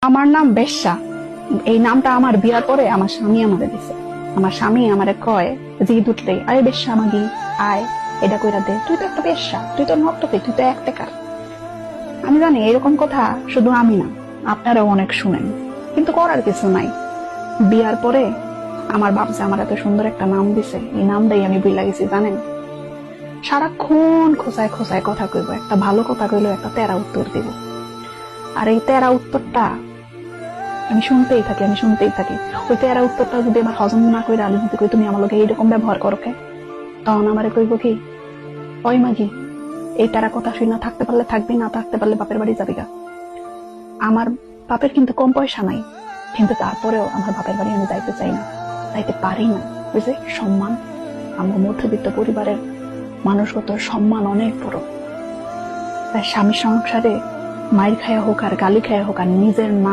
আমার নাম বেশ্যা। এই নামটা আমার বিয়ার পরে আমার স্বামী আমারে দিছে। আমার স্বামী আমারে কয় যে ঈদ উঠলে, আরে বেশ্যা মাগি আয়, এটা কইরা দে, তুই তো একটা বেশ্যা, তুই তো নর্তকী, তুই তো এক টাকার। আমি জানি এরকম কথা শুধু আমি না, আপনারাও অনেক শুনেন, কিন্তু করার কিছু নাই। বিয়ার পরে আমার বাপ যে আমার এত সুন্দর একটা নাম দিছে, এই নামটাই আমি ভুলে গেছি জানেন। সারাক্ষণ খোঁচায় খোঁচায় কথা কইব, একটা ভালো কথা কইলেও একটা তেরা উত্তর দিব। আর এই তেরা উত্তরটা আমি শুনতেই থাকি। ওই তেরা উত্তরটা যদি আমার হজম না করে আমি যদি কই তুমি আমার লোকে এইরকম ব্যবহার করো কে, তখন আমারে কইব কি, ওই মাগি এই তেরা কথা শুই না থাকতে পারলে থাকবি, না থাকতে পারলে বাপের বাড়ি যাবি গা। আমার বাপের কিন্তু কম পয়সা নাই, কিন্তু তারপরেও আমার বাপের বাড়ি আমি যাইতে চাই না, যাইতে পারি না। ওই যে সম্মান, আমার মধ্যবিত্ত পরিবারের মানুষগত সম্মান অনেক বড়। তাই স্বামী সংসারে মায়ের খায়া হোক আর গালি খায়া হোক আর নিজের না